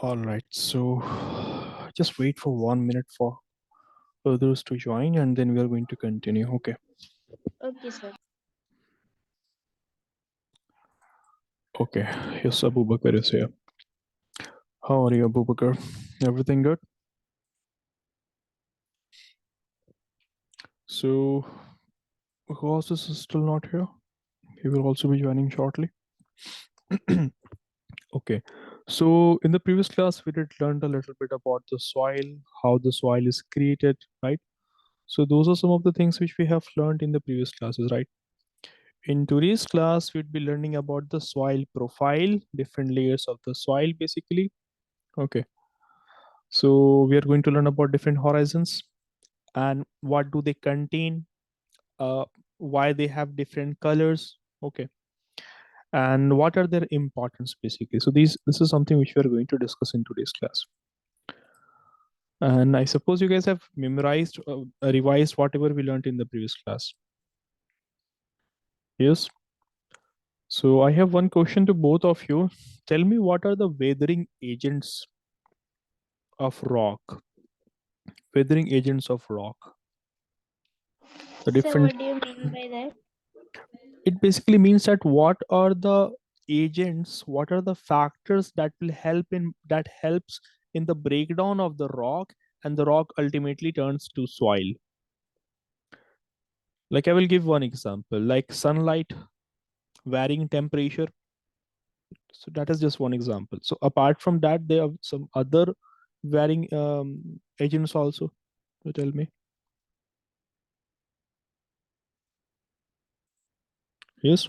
All right, so just wait for 1 minute for others to join and then we are going to continue. Okay. Okay, sir. Okay. Yes, Abu Bakr is here. How are you, Abu Bakr? Everything good? So, Gauss is still not here. He will also be joining shortly. Okay. So, in the previous class, we did learn a little bit about the soil, how the soil is created, right? So, those are some of the things which we have learned in the previous classes, right? In today's class, we'd be learning about the soil profile, different layers of the soil, basically. Okay. So, we are going to learn about different horizons and what do they contain, uh, why they have different colors. Okay. And what are their importance, basically. So, this is something which we are going to discuss in today's class. And I suppose you guys have memorized, revised whatever we learned in the previous class. Yes. So I have one question to both of you. Tell me, what are the weathering agents of rock? Weathering agents of rock. The Sir, different. what do you mean by that? It basically means that what are the agents? What are the factors that will helps in the breakdown of the rock, and the rock ultimately turns to soil. Like I will give one example, like sunlight, varying temperature. So that is just one example. So apart from that, there are some other varying agents also. So tell me. Yes.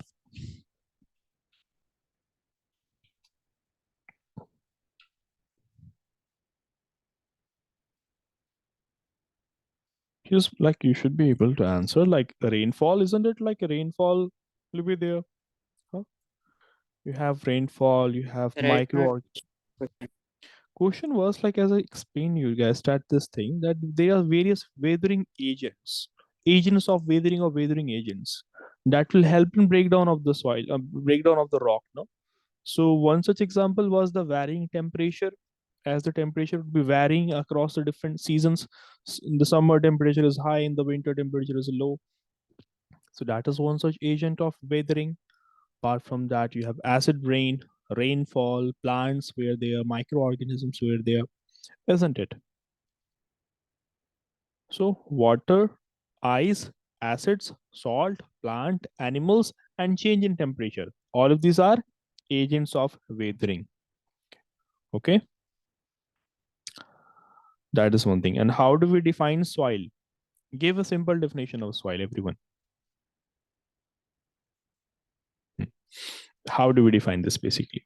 Yes, like you should be able to answer. Like rainfall, isn't it? Like rainfall will be there. Huh? You have rainfall, you have Right, not micro. Question was like, as I explained you guys that this thing, that there are various weathering agents, agents of weathering or weathering agents that will help in breakdown of the soil, breakdown of the rock. No. So one such example was the varying temperature, as the temperature would be varying across the different seasons. In the summer, temperature is high, in the winter, temperature is low. So that is one such agent of weathering. Apart from that, you have acid rain, rainfall, plants where they are microorganisms where they are, isn't it? So water, ice, acids, salt, plant, animals, and change in temperature. All of these are agents of weathering. Okay, that is one thing. And how do we define soil? Give a simple definition of soil, everyone. How do we define this basically?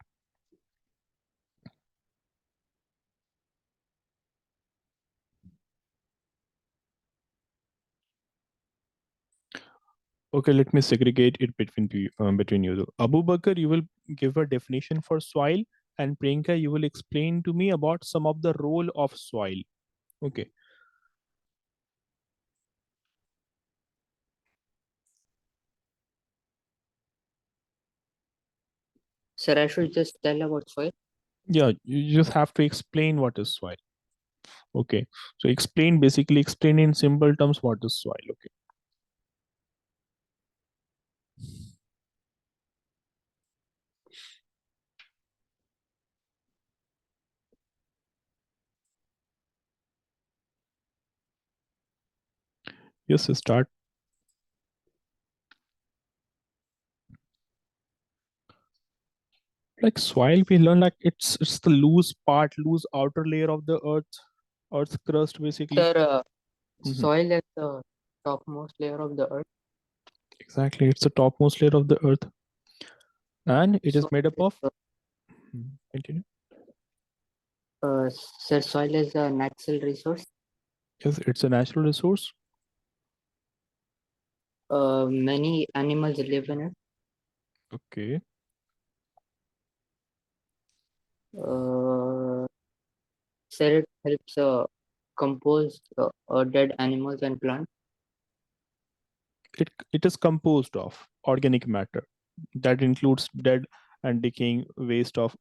Okay, let me segregate it between you. Abu Bakr, you will give a definition for soil, and Priyanka, you will explain to me about some of the role of soil. Okay. sir. I should just tell about soil. Yeah, you just have to explain what is soil. Okay. So basically explain in simple terms what is soil. Okay. Yes, start. Like soil, we learn like it's the loose outer layer of the earth's crust basically. Sir, Mhm. soil is the topmost layer of the earth. Exactly, it's the topmost layer of the earth, and it is Soil made up is, of. Continue. sir, soil is a natural resource. Yes, it's a natural resource. Many animals live in it. Okay. Uh, Sir, it helps compose dead animals and plants. It is composed of organic matter that includes dead and decaying waste of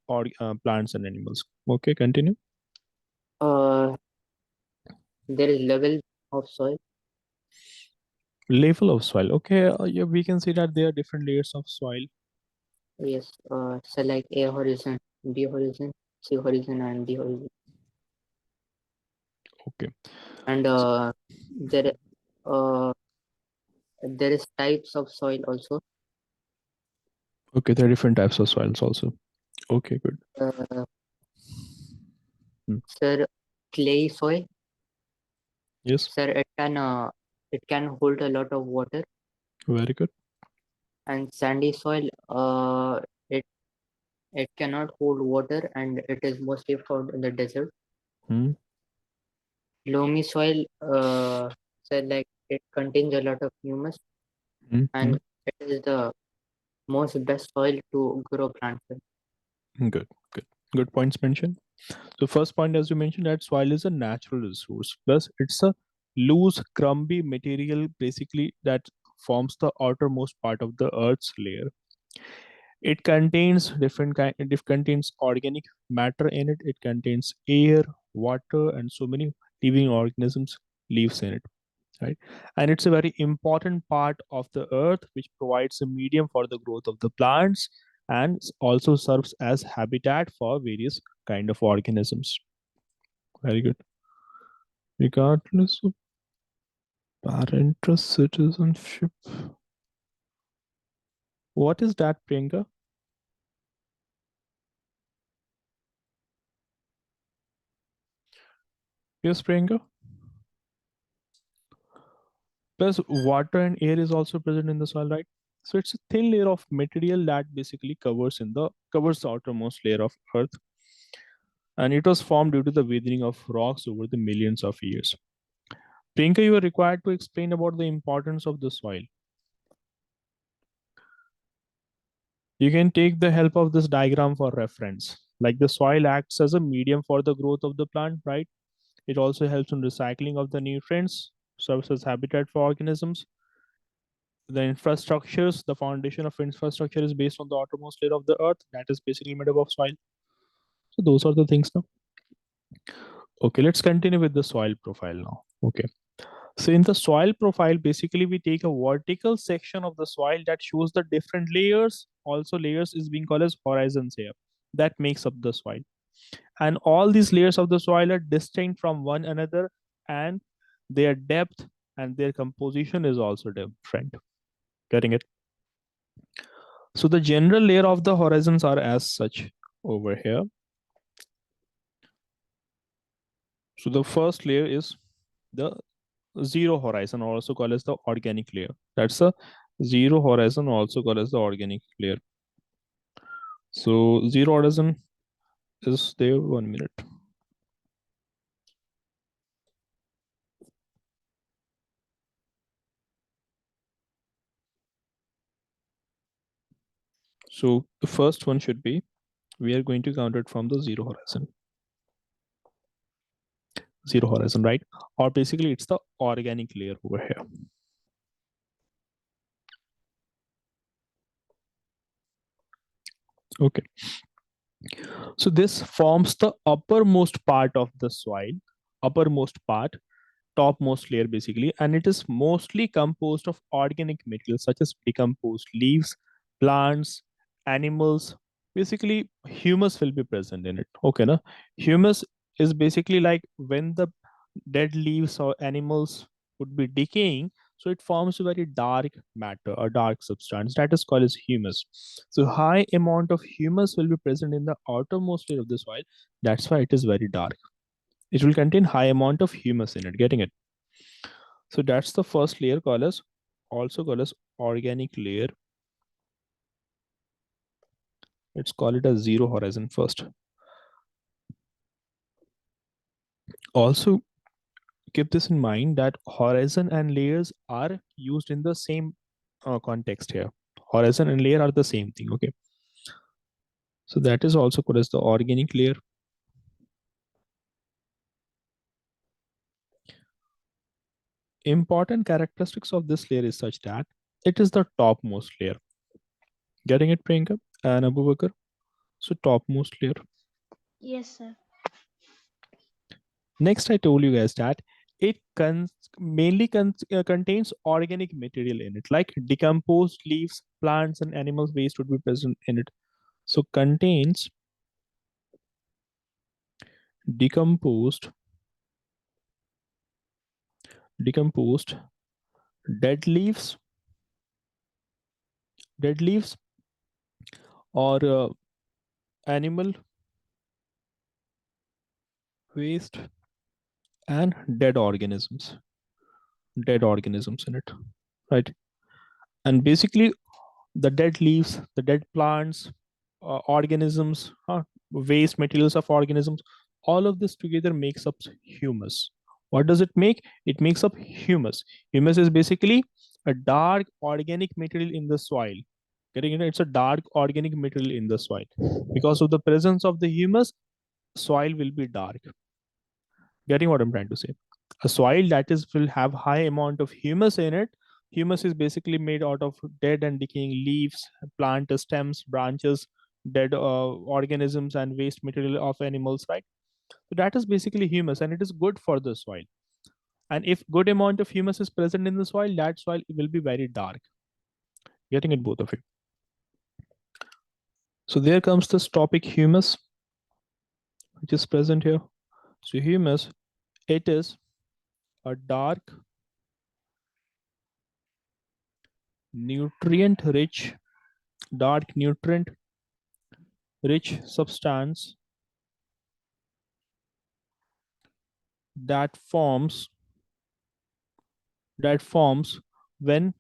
plants and animals. Okay, continue. Uh, there is level of soil. Level of soil. Okay, yeah, we can see that there are different layers of soil. Yes. So like A horizon, B horizon, C horizon, and D horizon. Okay. And there uh, there is types of soil also. Okay, there are different types of soils also. Okay, good. Hmm. Sir, clay soil. Yes, Sir, it can hold a lot of water. very good. And sandy soil, it it cannot hold water, and it is mostly found in the desert. Hmm. Loamy soil, so like it contains a lot of humus, Hmm. and it is the most best soil to grow plants in. Good, good points mentioned. So first point, as you mentioned, that soil is a natural resource. Plus, it's a loose, crumbly material, basically that forms the outermost part of the Earth's layer. It contains different kind. It contains organic matter in it. It contains air, water, and so many living organisms lives in it. Right, and it's a very important part of the Earth, which provides a medium for the growth of the plants and also serves as habitat for various kind of organisms. Very good. Regardless of parental citizenship. What is that, Priyanka? Yes, Priyanka. Plus, water and air is also present in the soil, right? So it's a thin layer of material that basically covers the outermost layer of Earth, and it was formed due to the weathering of rocks over the millions of years. Priyanka, you are required to explain about the importance of the soil. You can take the help of this diagram for reference. Like the soil acts as a medium for the growth of the plant, right? It also helps in recycling of the nutrients, serves as habitat for organisms. The infrastructures, the foundation of infrastructure is based on the outermost layer of the earth that is basically made up of soil. So those are the things now. Okay, let's continue with the soil profile now. Okay. So in the soil profile, basically we take a vertical section of the soil that shows the different layers. Also layers is being called as horizons here. That makes up the soil. And all these layers of the soil are distinct from one another, and their depth and their composition is also different. Getting it? So the general layer of the horizons are as such over here. So the first layer is the zero horizon, also called as the organic layer. That's a zero horizon, also called as the organic layer. So zero horizon is there. 1 minute. So the first one should be, we are going to count it from the zero horizon. Zero horizon, right? Or basically it's the organic layer over here. Okay. So this forms the uppermost part of the soil, uppermost part, topmost layer basically, and it is mostly composed of organic materials such as decomposed leaves, plants, animals. Basically, humus will be present in it. Okay, na? Humus is basically like when the dead leaves or animals would be decaying, so it forms a very dark matter, a dark substance that is called as humus. So high amount of humus will be present in the outermost layer of the soil. That's why it is very dark. It will contain high amount of humus in it. Getting it? So that's the first layer called as, also called as organic layer. Let's call it a zero horizon first. Also keep this in mind that horizon and layers are used in the same context here. Horizon and layer are the same thing. Okay. So that is also called as the organic layer. Important characteristics of this layer is such that it is the topmost layer. Getting it, Priyanka? and Abubakar. So topmost layer. Yes, sir. Next, I told you guys that it mainly contains organic material in it, like decomposed leaves, plants, and animal waste would be present in it. So contains decomposed, decomposed dead leaves, dead leaves, or animal waste and dead organisms in it, right? And basically, the dead leaves, the dead plants, organisms, waste materials of organisms, all of this together makes up humus. What does it make? It makes up humus. Humus is basically a dark organic material in the soil. Getting it? It's a dark organic material in the soil. Because of the presence of the humus, soil will be dark. Getting what I'm trying to say? A soil that is will have high amount of humus in it. Humus is basically made out of dead and decaying leaves, plant stems, branches, dead organisms, and waste material of animals, right? So that is basically humus, and it is good for the soil. And if good amount of humus is present in the soil, that soil will be very dark. Getting it, both of it. So there comes this topic humus, which is present here. So humus, it is a dark, nutrient rich, nutrient rich substance that forms when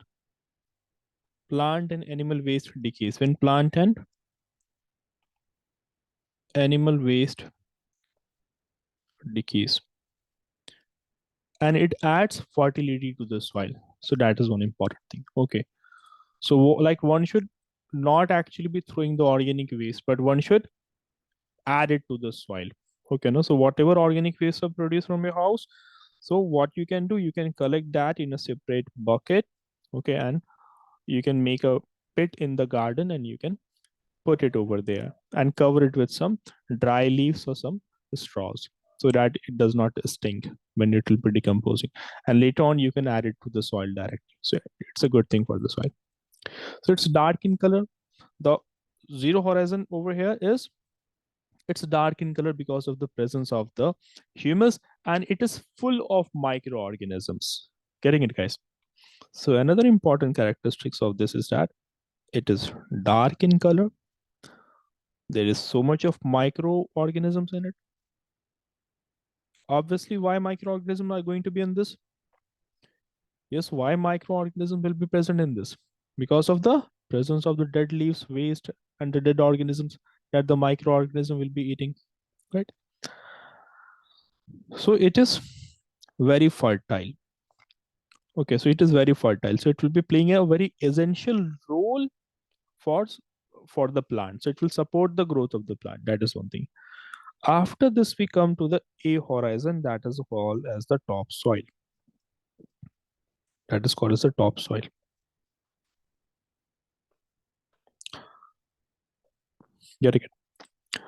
plant and animal waste decays. When plant and animal waste decays, and it adds fertility to the soil. So that is one important thing. Okay. So like one should not actually be throwing the organic waste, but one should add it to the soil. Okay, no. So whatever organic waste are produced from your house, so what you can do, you can collect that in a separate bucket. Okay, and you can make a pit in the garden and you can put it over there and cover it with some dry leaves or some straws so that it does not stink when it will be decomposing. And later on, you can add it to the soil directly. So it's a good thing for the soil. So it's dark in color. The zero horizon over here is it's dark in color because of the presence of the humus, and it is full of microorganisms. Getting it, guys? So another important characteristics of this is that it is dark in color. There is so much of microorganisms in it. Obviously, why microorganisms are going to be in this? Yes, why microorganisms will be present in this? Because of the presence of the dead leaves, waste, and the dead organisms that the microorganism will be eating, right? So it is very fertile. Okay, so it is very fertile. So it will be playing a very essential role for for the plant. So it will support the growth of the plant. That is one thing. After this, we come to the A horizon, that is called as the topsoil. That is called as the topsoil. Getting it?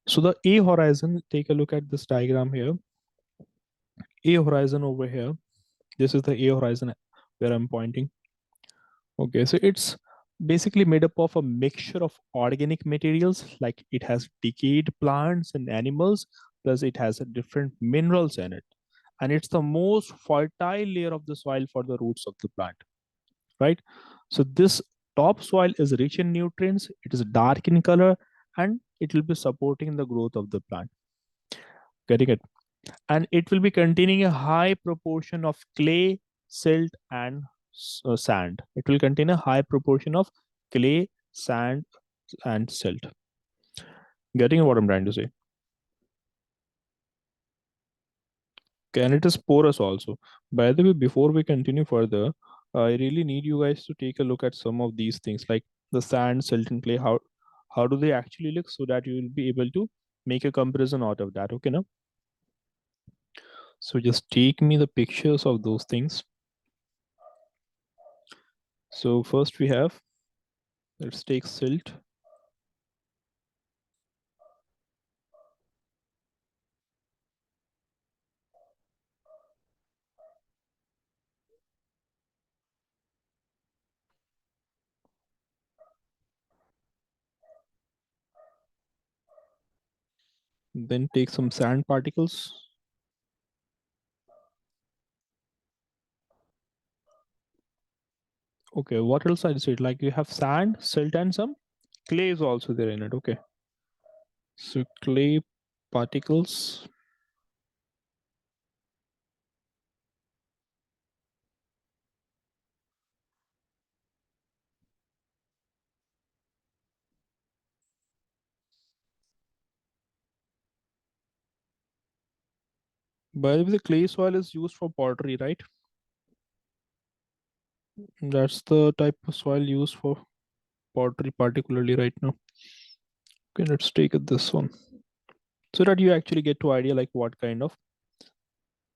So the A horizon, take a look at this diagram here. A horizon over here. This is the A horizon where I'm pointing. Okay, so it's basically made up of a mixture of organic materials, like it has decayed plants and animals, plus it has different minerals in it. And it's the most fertile layer of the soil for the roots of the plant, right? So this topsoil is rich in nutrients, it is dark in color, and it will be supporting the growth of the plant. Getting it? And it will be containing a high proportion of clay, silt, and sand. It will contain a high proportion of clay, sand, and silt. Getting what I'm trying to say? Okay, and it is porous also. By the way, before we continue further, I really need you guys to take a look at some of these things, like the sand, silt, and clay. How do they actually look, so that you will be able to make a comparison out of that? Okay, now. So just take me the pictures of those things. So first we have, let's take silt. Then take some sand particles. Okay, what else I said? Like you have sand, silt, and some clay is also there in it. Okay. So clay particles. By the way, the clay soil is used for pottery, right? That's the type of soil used for pottery, particularly right now. Okay, let's take it this one. So that you actually get to idea like what kind of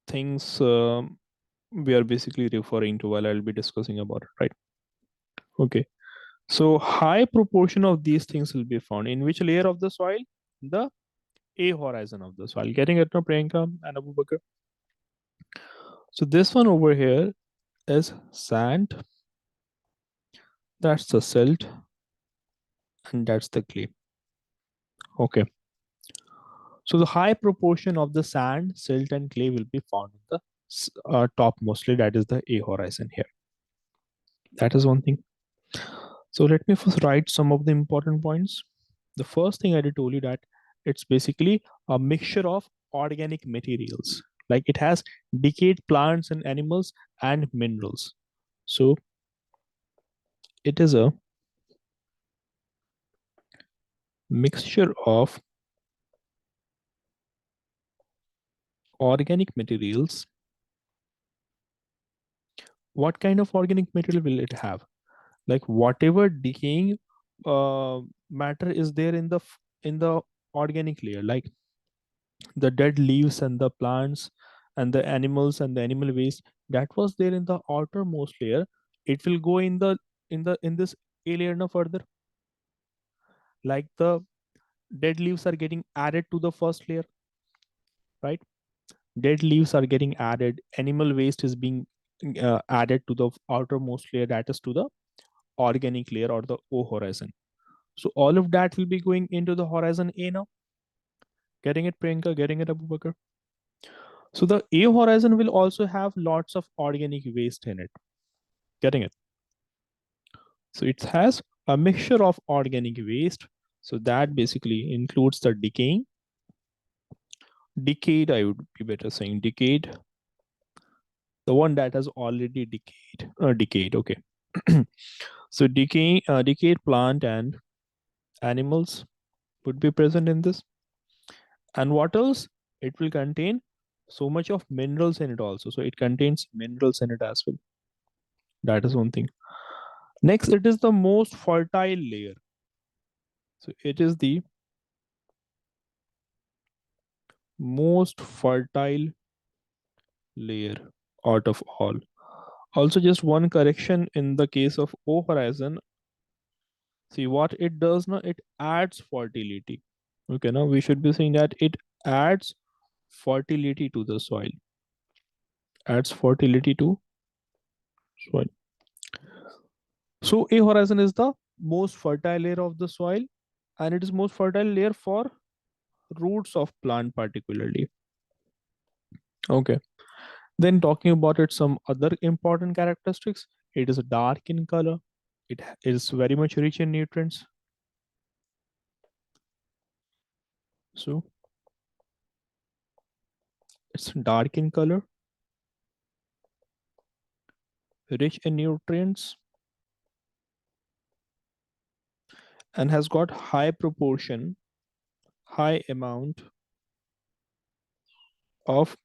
things we are basically referring to while I'll be discussing about it, right? Okay. So high proportion of these things will be found in which layer of the soil? The A horizon of the soil. Getting it now, Priyanka and Abu Bakr? So this one over here is sand. That's the silt. And that's the clay. Okay. So the high proportion of the sand, silt, and clay will be found in the top mostly. That is the A horizon here. That is one thing. So let me first write some of the important points. The first thing I did told you that it's basically a mixture of organic materials. Like it has decayed plants and animals and minerals. So it is a mixture of organic materials. What kind of organic material will it have? Like whatever decaying matter is there in the organic layer, like the dead leaves and the plants and the animals and the animal waste that was there in the outermost layer, it will go in this a layer no further. Like the dead leaves are getting added to the first layer, right? Dead leaves are getting added, animal waste is being added to the outermost layer, that is to the organic layer or the O horizon. So all of that will be going into the horizon A now. Getting it, Priyanka? Getting it, Abu Bakr? So the A horizon will also have lots of organic waste in it. Getting it? So it has a mixture of organic waste. So that basically includes the decayed, I would be better saying decayed, the one that has already decayed. Okay. So decayed plant and animals would be present in this. And what else? It will contain so much of minerals in it also. So it contains minerals in it as well. That is one thing. Next, it is the most fertile layer. So it is the most fertile layer out of all. Also, just one correction in the case of O horizon. See what it does now, it adds fertility. Okay, now we should be saying that it adds fertility to the soil. Adds fertility to soil. So A horizon is the most fertile layer of the soil, and it is most fertile layer for roots of plant particularly. Okay. Then talking about it, some other important characteristics. It is dark in color. It is very much rich in nutrients. So it's dark in color, rich in nutrients, and has got high proportion, high amount of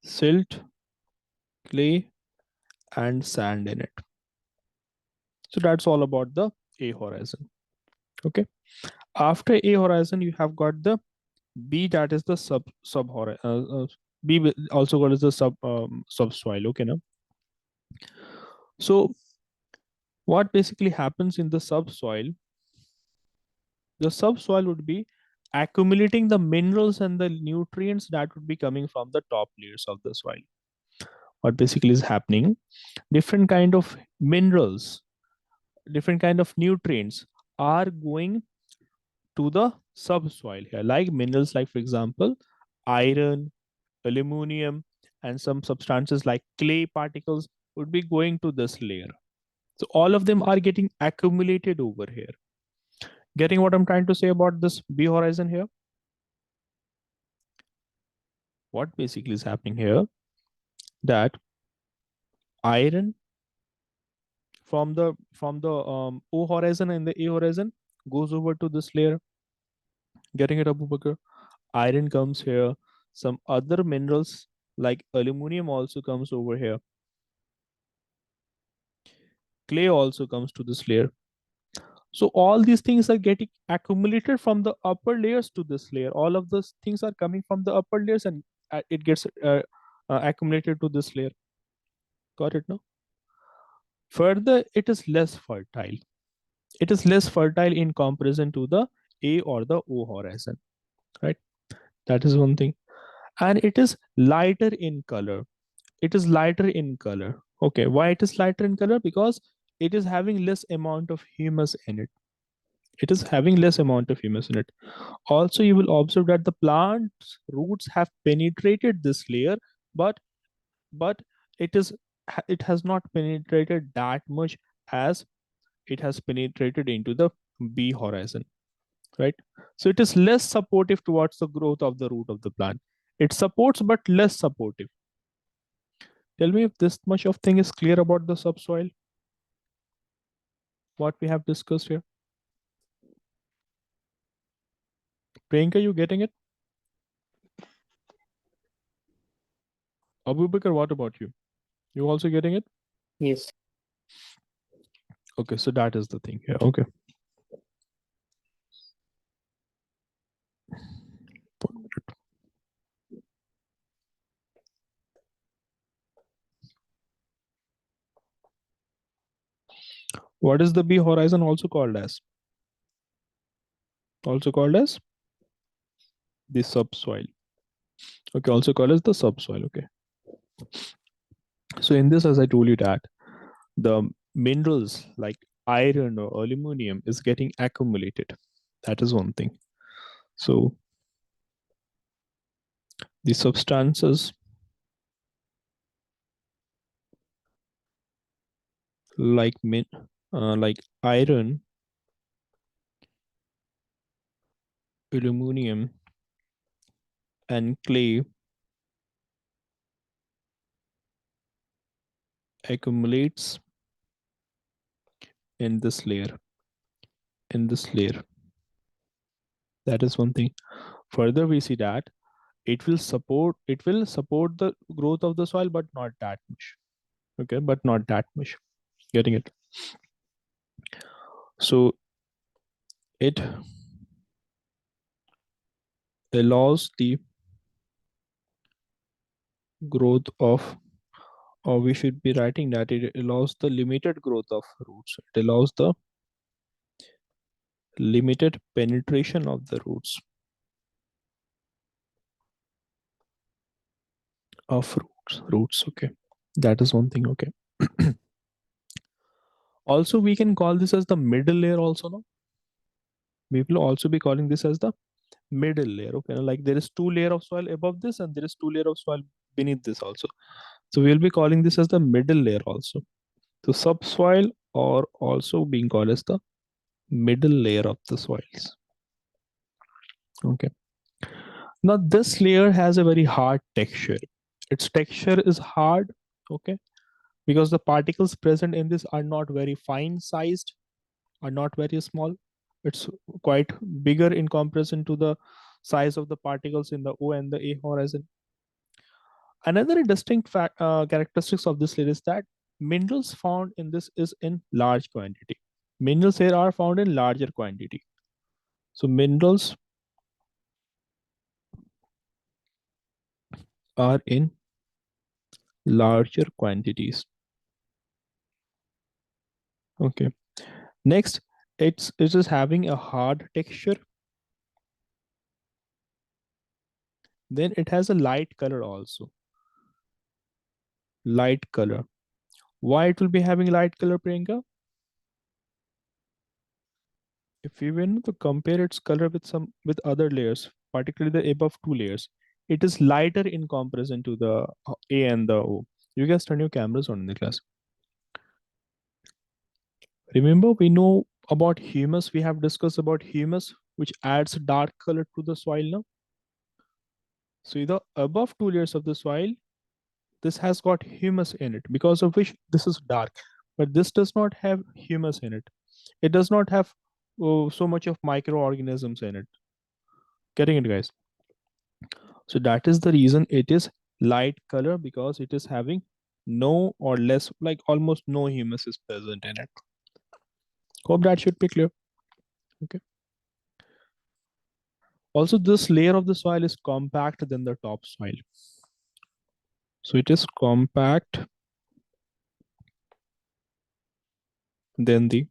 silt, clay, and sand in it. So that's all about the A horizon. Okay. After A horizon, you have got the B, that is the sub horizon. B also called as the subsoil. Okay, now. So what basically happens in the subsoil? The subsoil would be accumulating the minerals and the nutrients that would be coming from the top layers of the soil. What basically is happening? Different kind of minerals, different kind of nutrients are going to the subsoil here, like minerals, like for example, iron, aluminum, and some substances like clay particles would be going to this layer. So all of them are getting accumulated over here. Getting what I'm trying to say about this B horizon here? What basically is happening here, that iron from the O horizon and the A horizon goes over to this layer. Getting it, Abu Bakr? Iron comes here. Some other minerals like aluminum also comes over here. Clay also comes to this layer. So all these things are getting accumulated from the upper layers to this layer. All of those things are coming from the upper layers, and it gets accumulated to this layer. Got it now? Further, it is less fertile. It is less fertile in comparison to the A or the O horizon, right? That is one thing. And it is lighter in color. It is lighter in color. Okay, why it is lighter in color? Because it is having less amount of humus in it. It is having less amount of humus in it. Also, you will observe that the plant's roots have penetrated this layer, but but it is it has not penetrated that much as it has penetrated into the B horizon, right? So it is less supportive towards the growth of the root of the plant. It supports but less supportive. Tell me if this much of thing is clear about the subsoil, what we have discussed here. Priyanka, you getting it? Abu Bakr, what about you? You also getting it? Yes. Okay, so that is the thing here. Okay. What is the B horizon also called as? Also called as the subsoil. Okay, also called as the subsoil. Okay. So in this, as I told you that the minerals like iron or aluminum is getting accumulated. That is one thing. So the substances like like iron, aluminum, and clay accumulates in this layer. In this layer. That is one thing. Further, we see that it will support the growth of the soil, but not that much. Okay, but not that much. Getting it? So it allows the growth of, or we should be writing that it allows the limited growth of roots. It allows the limited penetration of the roots. Okay, that is one thing. Okay. Also, we can call this as the middle layer also. No, we will also be calling this as the middle layer. Okay, like there is two layer of soil above this and there is two layer of soil beneath this also. So we'll be calling this as the middle layer also. So subsoil or also being called as the middle layer of the soils. Okay. Now this layer has a very hard texture. Its texture is hard. Okay, because the particles present in this are not very fine sized, are not very small. It's quite bigger in comparison to the size of the particles in the O and the A horizon. Another distinct characteristics of this layer is that minerals found in this is in large quantity. Minerals here are found in larger quantity. So minerals are in larger quantities. Okay. Next, it is having a hard texture. Then it has a light color also. Light color. Why it will be having light color, Priyanka? if we were to compare its color with other layers, particularly the above two layers, it is lighter in comparison to the A and the O. You guys turn your cameras on in the class. Remember, we know about humus. We have discussed about humus, which adds dark color to the soil now. So the above two layers of the soil, this has got humus in it, because of which this is dark. But this does not have humus in it. It does not have so much of microorganisms in it. Getting it, guys? So that is the reason it is light color, because it is having no or less, like almost no humus is present in it. Hope that should be clear. Okay. Also, this layer of the soil is compact than the top soil. So it is compact than the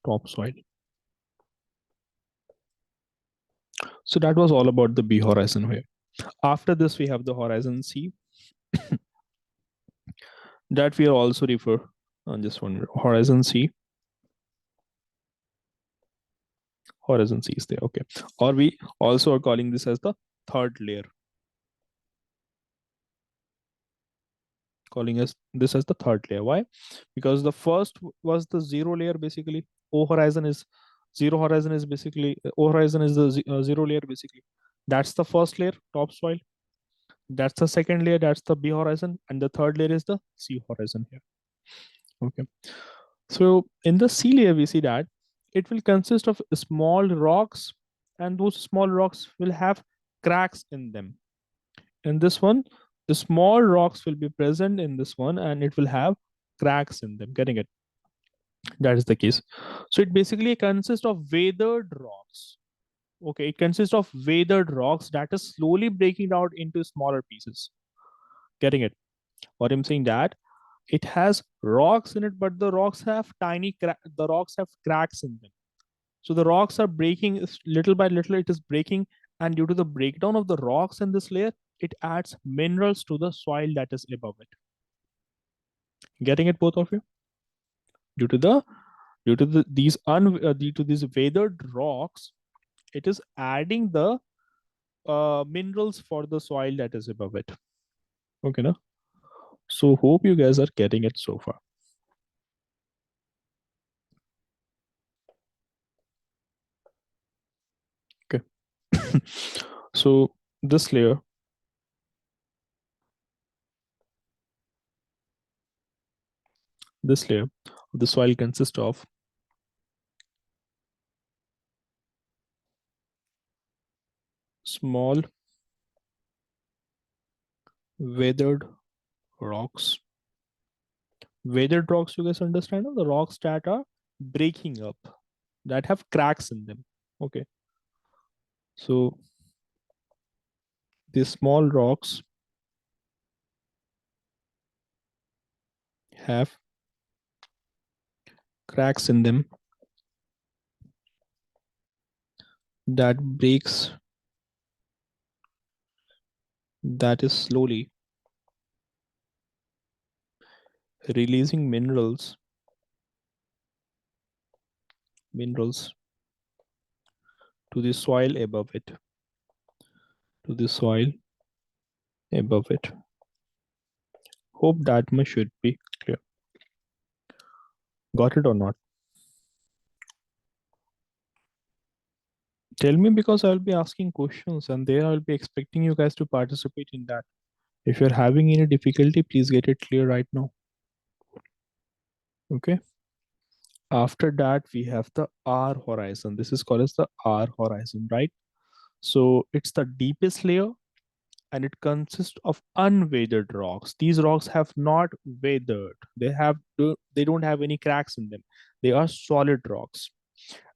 top soil. So that was all about the B horizon here. After this, we have the horizon C that we are also refer on just one horizon C. Horizon C is there, okay. Or we also are calling this as the third layer. Calling us this as the third layer. Why? Because the first was the zero layer basically. O horizon is zero horizon is basically O horizon is the zero layer basically. That's the first layer, top soil. That's the second layer, that's the B horizon, and the third layer is the C horizon here. Okay. So in the C layer, we see that it will consist of small rocks, and those small rocks will have cracks in them. In this one, the small rocks will be present in this one, and it will have cracks in them. Getting it? That is the case. So it basically consists of weathered rocks. Okay, it consists of weathered rocks that is slowly breaking down into smaller pieces. Getting it? What I'm saying that it has rocks in it, but the rocks have the rocks have cracks in them. So the rocks are breaking little by little. It is breaking, and due to the breakdown of the rocks in this layer, it adds minerals to the soil that is above it. Getting it, both of you? Due to these weathered rocks, it is adding the minerals for the soil that is above it. Okay, no? So hope you guys are getting it so far. Okay. So this layer, of the soil consists of small weathered rocks. Weathered rocks, you guys understand? The rocks that are breaking up, that have cracks in them. Okay. So these small rocks have cracks in them that breaks, that is slowly releasing minerals to the soil above it, to the soil above it. Hope that much should be clear. Got it or not? Tell me, because I'll be asking questions and there I'll be expecting you guys to participate in that. If you're having any difficulty, please get it clear right now. Okay. After that, we have the R horizon. This is called as the R horizon, right? So it's the deepest layer, and it consists of unweathered rocks. These rocks have not weathered. They don't have any cracks in them. They are solid rocks.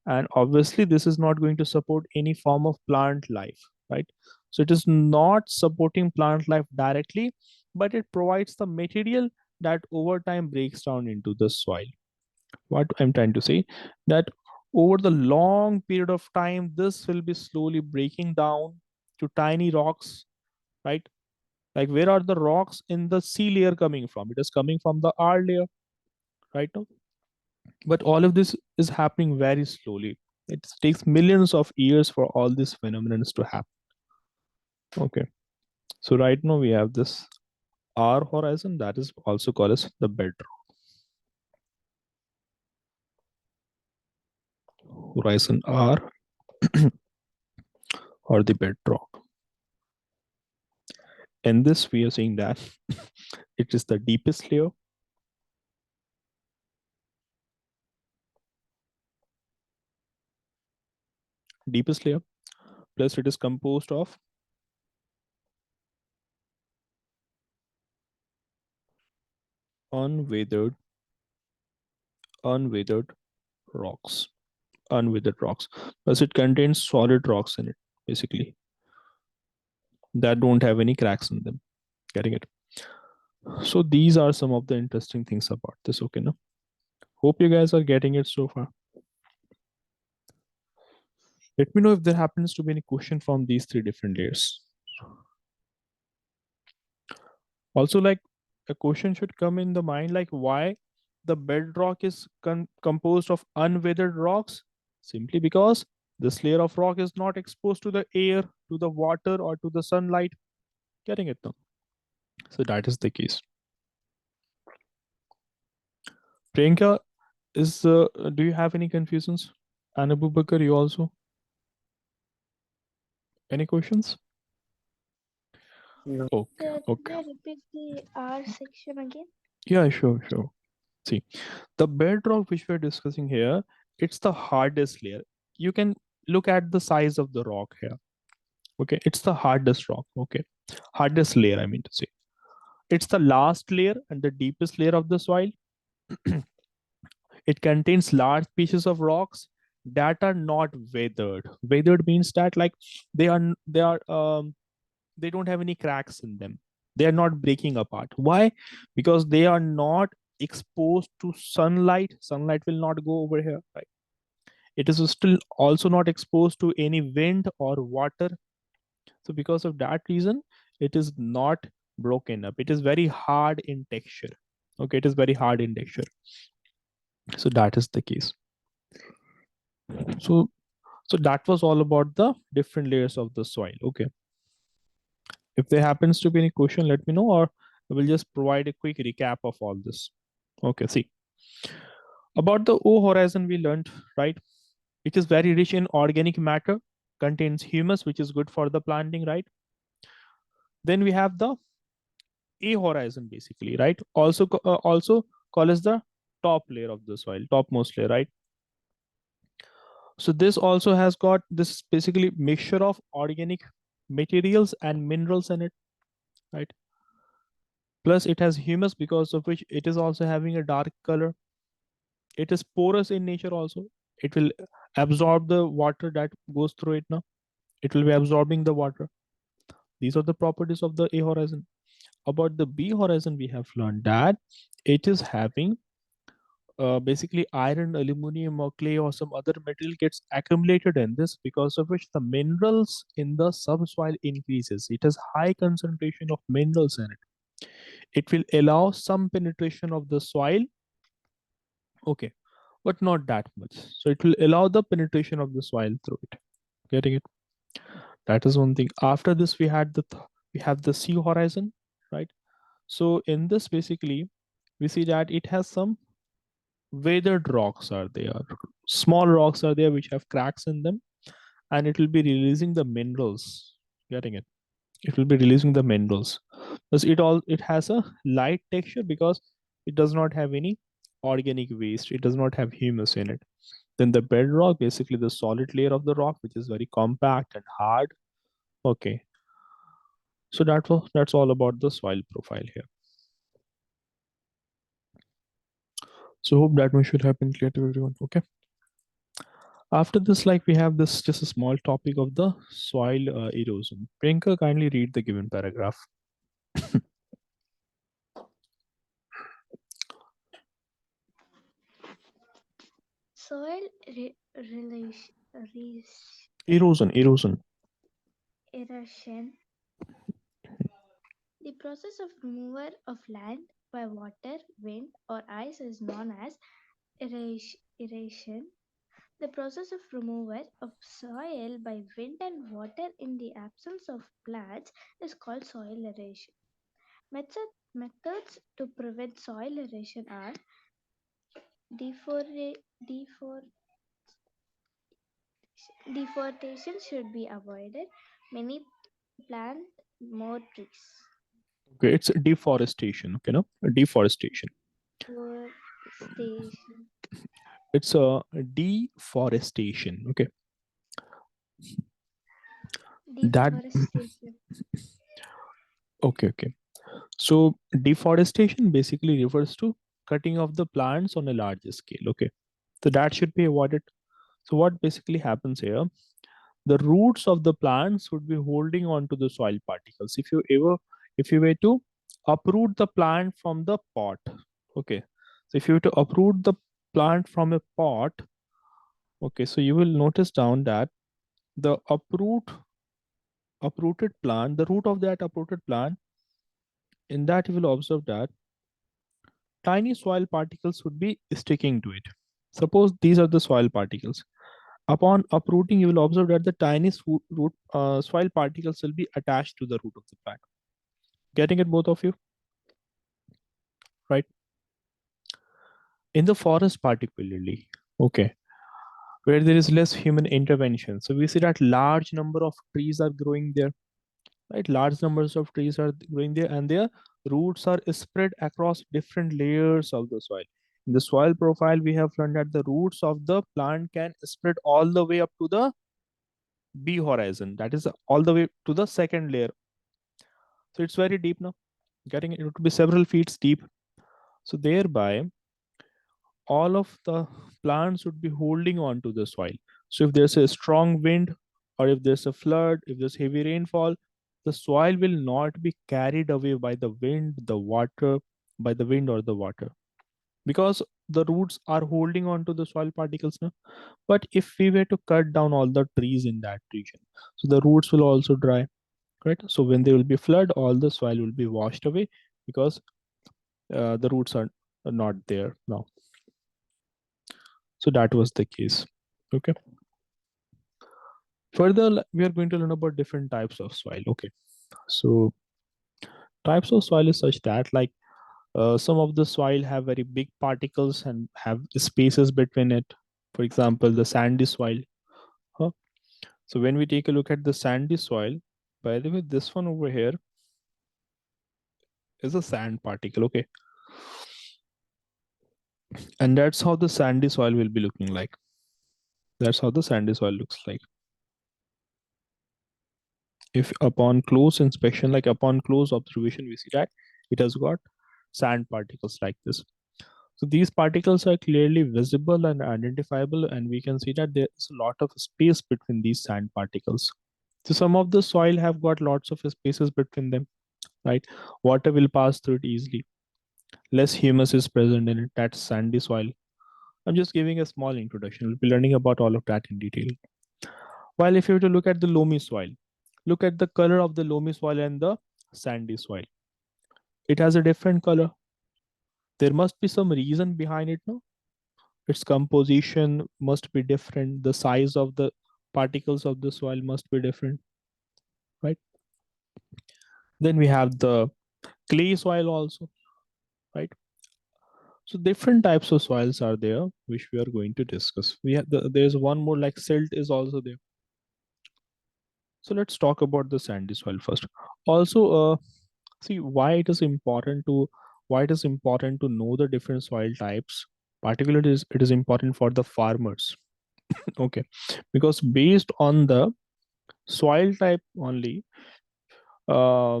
And obviously, this is not going to support any form of plant life, right? So it is not supporting plant life directly, but it provides the material that over time breaks down into the soil. What I'm trying to say, that over the long period of time, this will be slowly breaking down to tiny rocks, right? Like, where are the rocks in the C layer coming from? It is coming from the R layer, right now. But all of this is happening very slowly. It takes millions of years for all these phenomena to happen. Okay. So right now we have this R horizon that is also called as the bedrock. Horizon R or the bedrock. In this, we are saying that it is the deepest layer. Deepest layer. Plus it is composed of unweathered rocks. Unweathered rocks. Plus it contains solid rocks in it, basically, that don't have any cracks in them. Getting it? So these are some of the interesting things about this. Okay, now hope you guys are getting it so far. Let me know if there happens to be any question from these three different layers. Also, like a question should come in the mind, like why the bedrock is composed of unweathered rocks? Simply because this layer of rock is not exposed to the air, to the water, or to the sunlight. Getting it now? So that is the case. Priyanka, do you have any confusions? And Abu Bakr, you also? Any questions? No. Okay, Sir, okay. may I repeat the R section again? Yeah, sure, sure. See, the bedrock which we're discussing here, it's the hardest layer. You can look at the size of the rock here. Okay, it's the hardest rock. Okay, hardest layer, I mean to say. It's the last layer and the deepest layer of the soil. It contains large pieces of rocks that are not weathered. Weathered means that like they don't have any cracks in them. They are not breaking apart. Why? Because they are not exposed to sunlight. Sunlight will not go over here, right? It is still also not exposed to any wind or water. So because of that reason, it is not broken up. It is very hard in texture. Okay, it is very hard in texture. So that is the case. So so that was all about the different layers of the soil. Okay. If there happens to be any question, let me know, or I will just provide a quick recap of all this. Okay, see. About the O horizon, we learned, right? It is very rich in organic matter, contains humus, which is good for the planting, right? Then we have the A horizon, basically, right? Also called as the top layer of the soil, topmost layer, right? So this also has got this basically mixture of organic materials and minerals in it, right? Plus it has humus, because of which it is also having a dark color. It is porous in nature also. It will absorb the water that goes through it now. It will be absorbing the water. These are the properties of the A horizon. About the B horizon, we have learned that it is having basically iron, aluminum, or clay, or some other metal gets accumulated in this, because of which the minerals in the subsoil increases. It has high concentration of minerals in it. It will allow some penetration of the soil. Okay, but not that much. So it will allow the penetration of the soil through it. Getting it? That is one thing. After this, we have the sea horizon, right? So in this, basically, we see that it has some weathered rocks are there. Small rocks are there which have cracks in them, and it will be releasing the minerals. Getting it? It will be releasing the minerals. Because it has a light texture, because it does not have any organic waste. It does not have humus in it. Then the bedrock, basically the solid layer of the rock, which is very compact and hard. Okay. So that's all about the soil profile here. So hope that one should have been clear to everyone. Okay. After this, like we have this just a small topic of the soil erosion. Priyanka, kindly read the given paragraph. Soil relation, Erosion. erosion, the process of removal of land by water, wind, or ice is known as Aeration. The process of removal of soil by wind and water in the absence of plants is called soil aeration. Methods to prevent soil erosion are deforestation. Deforestation should be avoided. Many plant more trees. Okay, it's deforestation. Okay, no, deforestation. Deforestation. It's a deforestation. Okay, that. Deforestation. Okay. So deforestation basically refers to cutting off the plants on a larger scale. Okay, so that should be avoided. So what basically happens here? The roots of the plants would be holding on to the soil particles. If you were to uproot the plant from the pot, okay. So if you were to uproot the plant from a pot, okay, so you will notice down that the uprooted plant, the root of that uprooted plant, in that you will observe that tiny soil particles would be sticking to it. Suppose these are the soil particles. Upon uprooting, you will observe that the tiny soil particles will be attached to the root of the plant. Getting it, both of you? Right? In the forest, particularly, okay, where there is less human intervention. So we see that large number of trees are growing there, right? Large numbers of trees are growing there, and their roots are spread across different layers of the soil. In the soil profile, we have learned that the roots of the plant can spread all the way up to the B horizon, that is all the way to the second layer. So it's very deep now. Getting it, it would be several feet deep. So thereby, all of the plants would be holding on to the soil. So if there's a strong wind, or if there's a flood, if there's heavy rainfall, the soil will not be carried away by the wind, the water, by the wind or the water, because the roots are holding on to the soil particles now. But if we were to cut down all the trees in that region, so the roots will also dry, right? So when there will be flood, all the soil will be washed away, because the roots are not there now. So that was the case. Okay. Further, we are going to learn about different types of soil. Okay. So types of soil is such that, like, some of the soil have very big particles and have spaces between it. For example, the sandy soil. Huh? So when we take a look at the sandy soil, by the way, this one over here is a sand particle. Okay. And that's how the sandy soil will be looking like. That's how the sandy soil looks like. If upon close inspection, like upon close observation, we see that it has got sand particles like this. So these particles are clearly visible and identifiable, and we can see that there is a lot of space between these sand particles. So some of the soil have got lots of spaces between them, right? Water will pass through it easily. Less humus is present in it. That's sandy soil. I'm just giving a small introduction. We'll be learning about all of that in detail. While if you were to look at the loamy soil, look at the color of the loamy soil and the sandy soil. It has a different color. There must be some reason behind it, no? Its composition must be different. The size of the particles of the soil must be different, right? Then we have the clay soil also, right? So different types of soils are there, which we are going to discuss. There's one more, like silt is also there. So let's talk about the sandy soil first. Also, see why it is important to know the different soil types. Particularly, it is important for the farmers. Okay, because based on the soil type only, uh,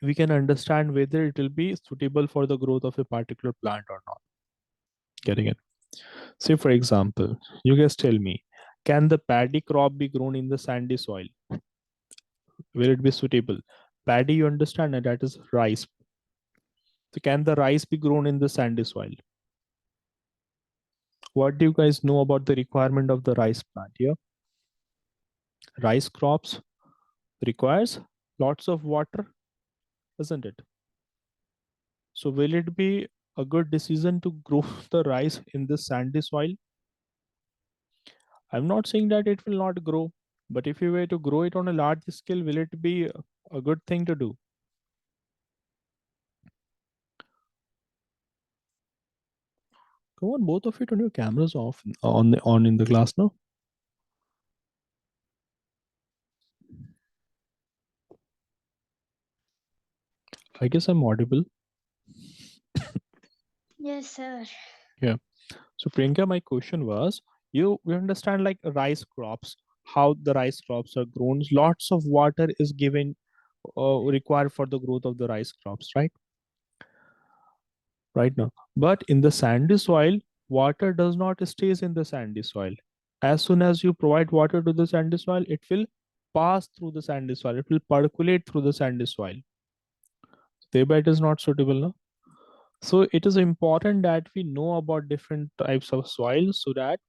we can understand whether it will be suitable for the growth of a particular plant or not. Getting it? Say, for example, you guys tell me, can the paddy crop be grown in the sandy soil? Will it be suitable? Paddy, you understand, and that is rice. So, can the rice be grown in the sandy soil? What do you guys know about the requirement of the rice plant here? Rice crops requires lots of water, isn't it? So will it be a good decision to grow the rice in this sandy soil? I'm not saying that it will not grow, but if you were to grow it on a large scale, will it be a good thing to do? Come on, both of you, turn your cameras off on in the class now. I guess I'm audible. Yes, sir. Yeah. So Priyanka, my question was, we understand like rice crops, how the rice crops are grown. Lots of water is given required for the growth of the rice crops, right now. But in the sandy soil, water does not stays in the sandy soil. As soon as you provide water to the sandy soil, it will pass through the sandy soil. It will percolate through the sandy soil. Thereby, it is not suitable now. So it is important that we know about different types of soil so that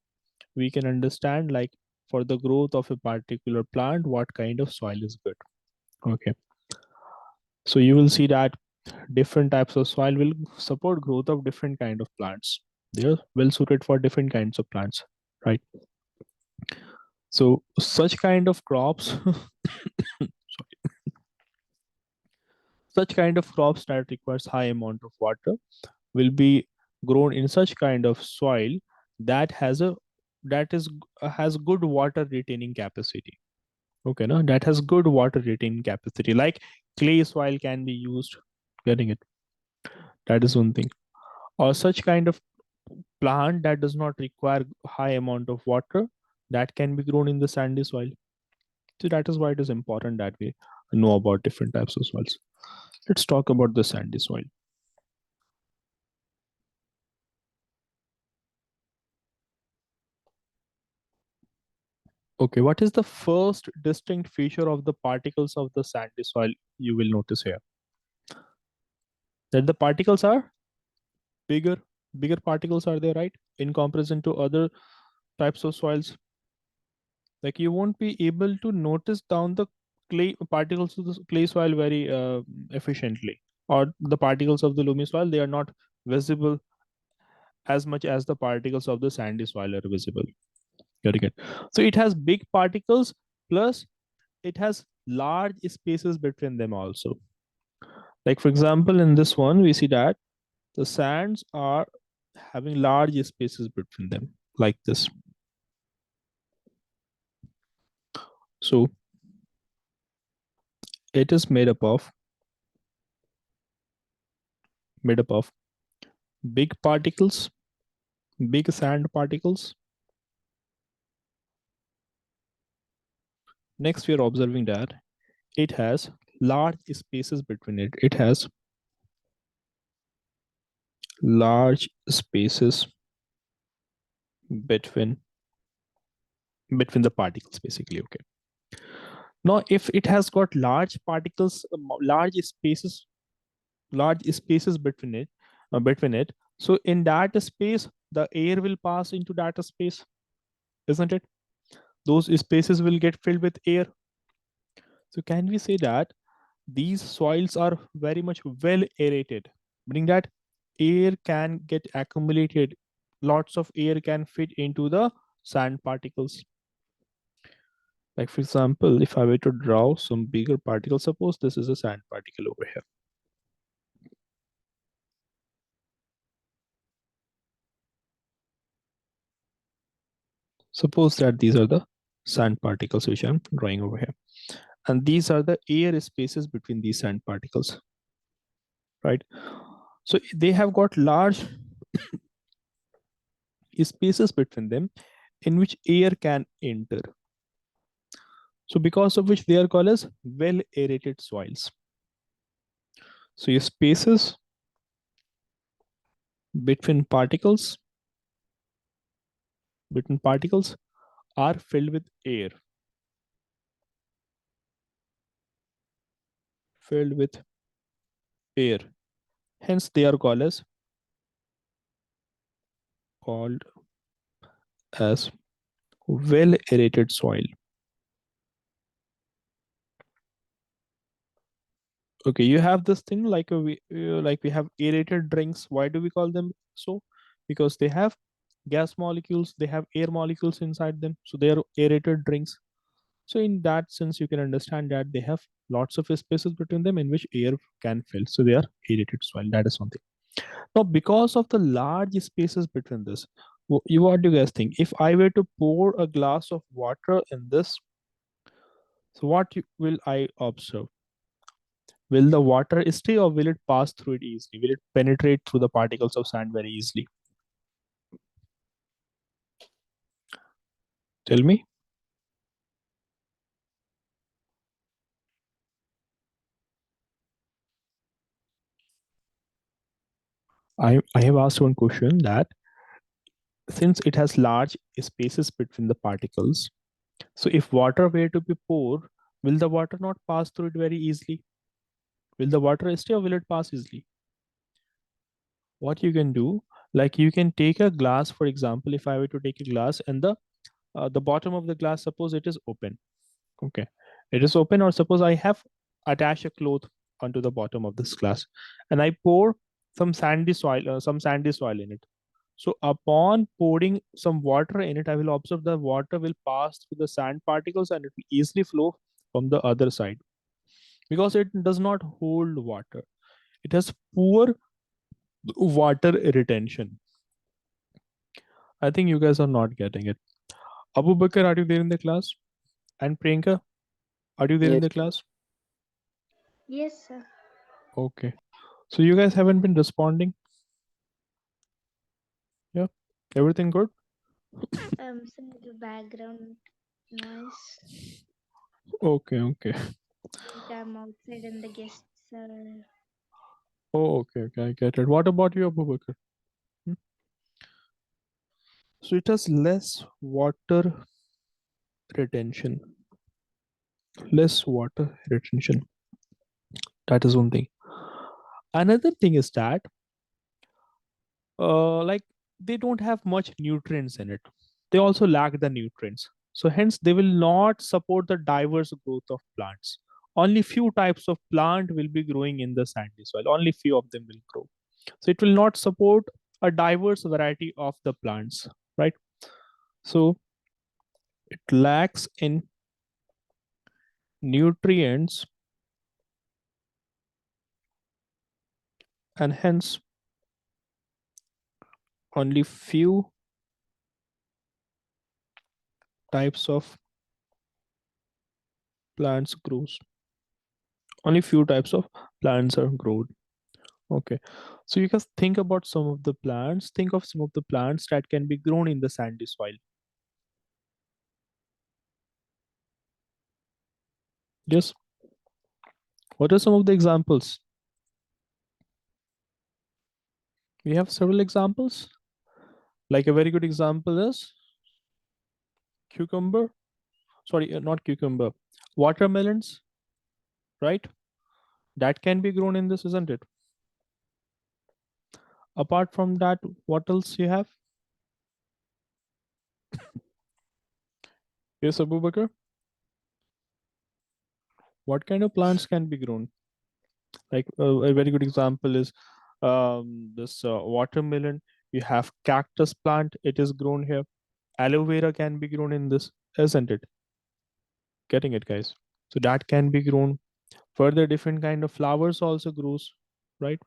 we can understand like for the growth of a particular plant what kind of soil is good. Okay, so you will see that different types of soil will support growth of different kind of plants. They are well suited for different kinds of plants, right? So such kind of crops sorry, such kind of crops that requires high amount of water will be grown in such kind of soil that has good water retaining capacity. Okay, no, that has good water retaining capacity. Like clay soil can be used. Getting it? That is one thing. Or such kind of plant that does not require high amount of water that can be grown in the sandy soil. So that is why it is important that we know about different types of soils. Let's talk about the sandy soil. Okay, what is the first distinct feature of the particles of the sandy soil you will notice here? That the particles are bigger, bigger particles are there, right? In comparison to other types of soils. Like you won't be able to notice down the clay particles of the clay soil very efficiently, or the particles of the loamy soil, they are not visible as much as the particles of the sandy soil are visible. Getting it? So it has big particles, plus it has large spaces between them also. Like for example, in this one, we see that the sands are having large spaces between them, like this. So it is made up of big particles, big sand particles. Next, we are observing that it has large spaces between it. It has large spaces between the particles, basically. Okay. Now, if it has got large particles, large spaces between it. So in that space, the air will pass into that space, isn't it? Those spaces will get filled with air. So can we say that these soils are very much well aerated, meaning that air can get accumulated, lots of air can fit into the sand particles. Like for example, if I were to draw some bigger particle, suppose this is a sand particle over here. Suppose that these are the sand particles which I'm drawing over here. And these are the air spaces between these sand particles, right? So they have got large spaces between them in which air can enter. So because of which they are called as well aerated soils. So your spaces between particles are filled with air. Filled with air. Hence they are called as well aerated soil. Okay, you have this thing like like we have aerated drinks. Why do we call them so? Because they have gas molecules, they have air molecules inside them, so they are aerated drinks. So in that sense, you can understand that they have lots of spaces between them in which air can fill. So they are aerated soil. That is one thing. Now, because of the large spaces between this, what do you guys think? If I were to pour a glass of water in this, so will I observe? Will the water stay or will it pass through it easily? Will it penetrate through the particles of sand very easily? Tell me. I have asked one question that since it has large spaces between the particles, so if water were to be poured, will the water not pass through it very easily? Will the water stay or will it pass easily? What you can do, like you can take a glass, for example, if I were to take a glass and the bottom of the glass, suppose it is open. Okay, it is open, or suppose I have attached a cloth onto the bottom of this glass, and I pour some sandy soil in it. So upon pouring some water in it, I will observe the water will pass through the sand particles and it will easily flow from the other side because it does not hold water. It has poor water retention. I think you guys are not getting it. Abu Bakr, are you there in the class? And Priyanka, are you there in Yes, the class? Yes, sir. Okay. So you guys haven't been responding? Yeah. Everything good? Sir, the background noise. Okay, okay. Like I'm outside and the guests are. Oh, okay, okay. I get it. What about you, Abu Bakr? Hmm? So it has less water retention. Less water retention. That is one thing. Another thing is that like they don't have much nutrients in it. They also lack the nutrients. So hence they will not support the diverse growth of plants. Only few types of plant will be growing in the sandy soil. Only few of them will grow. So it will not support a diverse variety of the plants, right? So it lacks in nutrients and hence only few types of plants grows. Only few types of plants are grown. Okay. So you guys think about some of the plants. Think of some of the plants that can be grown in the sandy soil. Yes. What are some of the examples? We have several examples. Like a very good example is cucumber. Sorry, not cucumber. Watermelons, right? That can be grown in this, isn't it? Apart from that, what else you have? Yes, Abu Bakr. What kind of plants can be grown? Like a very good example is this watermelon. You have cactus plant. It is grown here. Aloe vera can be grown in this, isn't it? Getting it, guys? So that can be grown. Further, different kind of flowers also grows, right?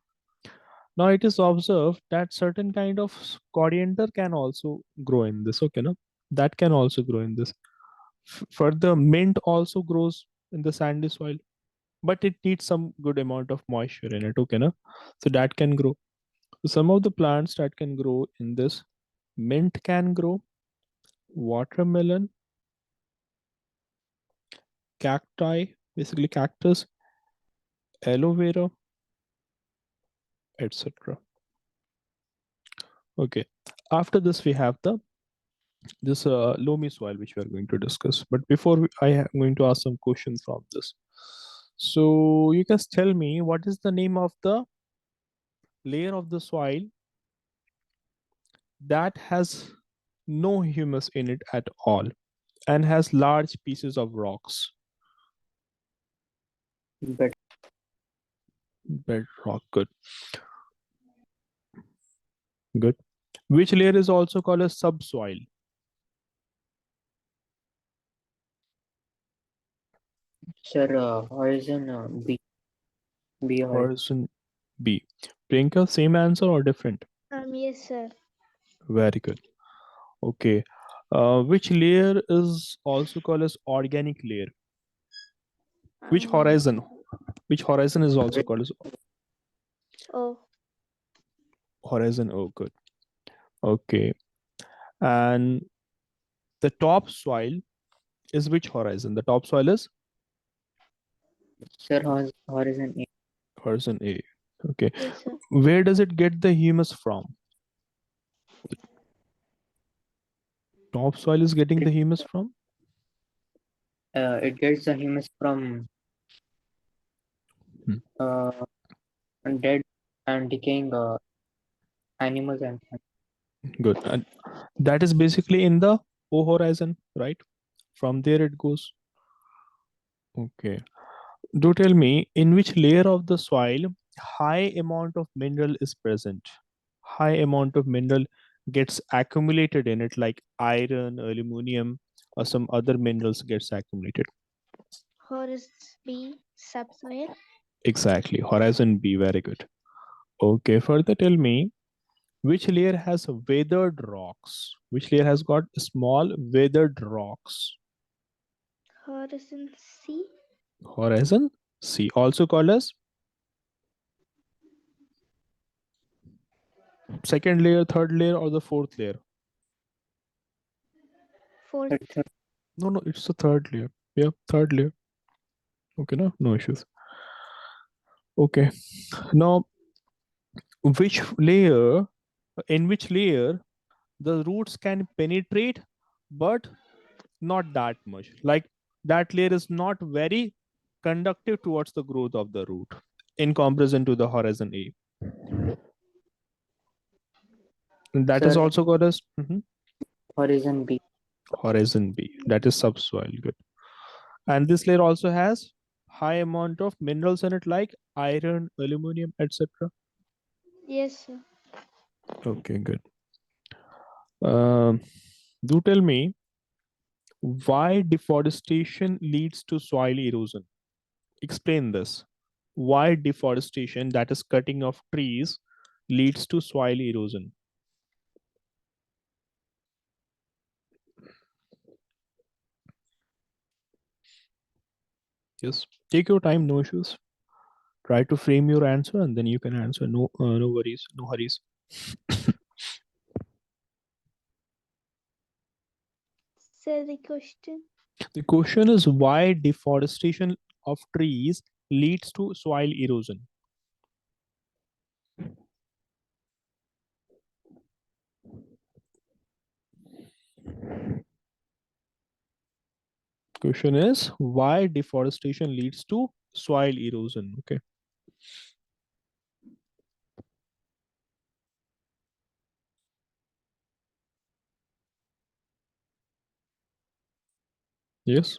Now it is observed that certain kind of coriander can also grow in this. Okay, no, that can also grow in this. Further, mint also grows in the sandy soil, but it needs some good amount of moisture in it. Okay, no, so that can grow. So some of the plants that can grow in this, mint can grow, watermelon, cacti, basically cactus, aloe vera, etc. Okay. After this, we have the this loamy soil which we are going to discuss. But before I am going to ask some questions from this. So you guys tell me what is the name of the layer of the soil that has no humus in it at all and has large pieces of rocks. but Bedrock. Good. Good. Which layer is also called as subsoil? Sir, horizon B horizon. Horizon B. Priyanka, same answer or different? Yes, sir. Very good. Okay. Which layer is also called as organic layer? Which Um, horizon? Which horizon is also called as oh, horizon? Oh, good. Okay. And the top soil is which horizon? The top soil is Sir, horizon A. horizon A. Okay. yes, sir. Where does it get the humus from? Top soil is getting It, the humus from? it gets the humus from Hmm. uh, dead and decaying animals and plants. Good. And that is basically in the O horizon, right? From there it goes. Okay. Do tell me in which layer of the soil high amount of mineral is present? High amount of mineral gets accumulated in it, like iron, aluminum, or some other minerals gets accumulated. Horizon B, subsoil. Exactly. Horizon B. Very good. Okay. Further tell me which layer has weathered rocks? Which layer has got small weathered rocks? Horizon C. Horizon C. Also called as second layer, third layer, or the fourth layer? Fourth. It's No, no, it's the third layer. Yeah, third layer. Okay, no issues. Okay. Now, which layer, in which layer the roots can penetrate, but not that much. Like that layer is not very conductive towards the growth of the root in comparison to the horizon A. And that is sir, also called as horizon B. horizon B. That is subsoil. Good. And this layer also has high amount of minerals in it, like iron, aluminum, etc. Yes, sir. Okay, good. Um, do tell me why deforestation leads to soil erosion. Explain this. Why deforestation, that is cutting of trees, leads to soil erosion? Yes. Take your time, no issues. Try to frame your answer and then you can answer. No worries, no hurries. Say the question. The question is why deforestation of trees leads to soil erosion. Question is why deforestation leads to soil erosion. Okay. Yes.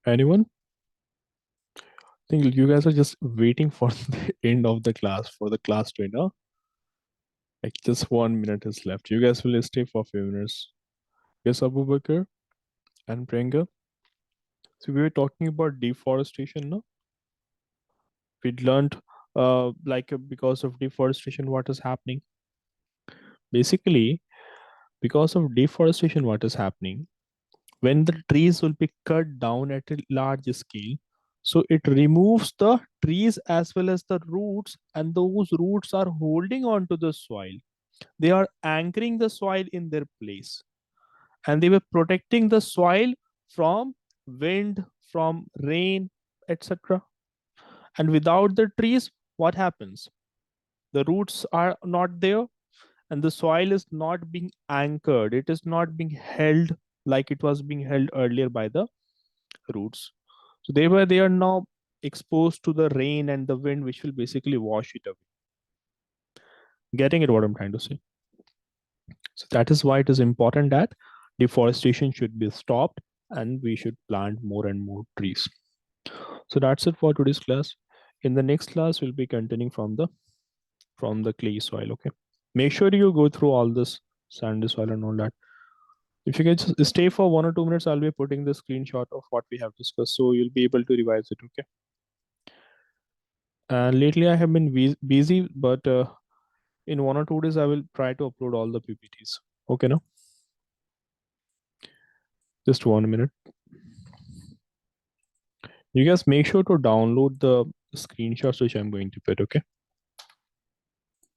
Anyone? I think you guys are just waiting for the end of the class for the class to end. Huh? Like just 1 minute is left. You guys will stay for a few minutes. Yes, Abu Bakr and Priyanka. So we were talking about deforestation. No, we learned because of deforestation, what is happening? Basically, because of deforestation, what is happening? When the trees will be cut down at a large scale, so it removes the trees as well as the roots, and those roots are holding on to the soil. They are anchoring the soil in their place, and they were protecting the soil from wind, from rain, etc. And without the trees, what happens? The roots are not there, and the soil is not being anchored. It is not being held like it was being held earlier by the roots. So they are now exposed to the rain and the wind, which will basically wash it away. Getting it what I'm trying to say? So that is why it is important that deforestation should be stopped and we should plant more and more trees. So that's it for today's class. In the next class, we'll be continuing from the clay soil. Okay. Make sure you go through all this sandy soil and all that. If you can just stay for 1 or 2 minutes, I'll be putting the screenshot of what we have discussed, so you'll be able to revise it. Okay. And lately, I have been busy, but in 1 or 2 days, I will try to upload all the PPTs. Okay, now just 1 minute. You guys make sure to download the screenshots which I'm going to put. Okay.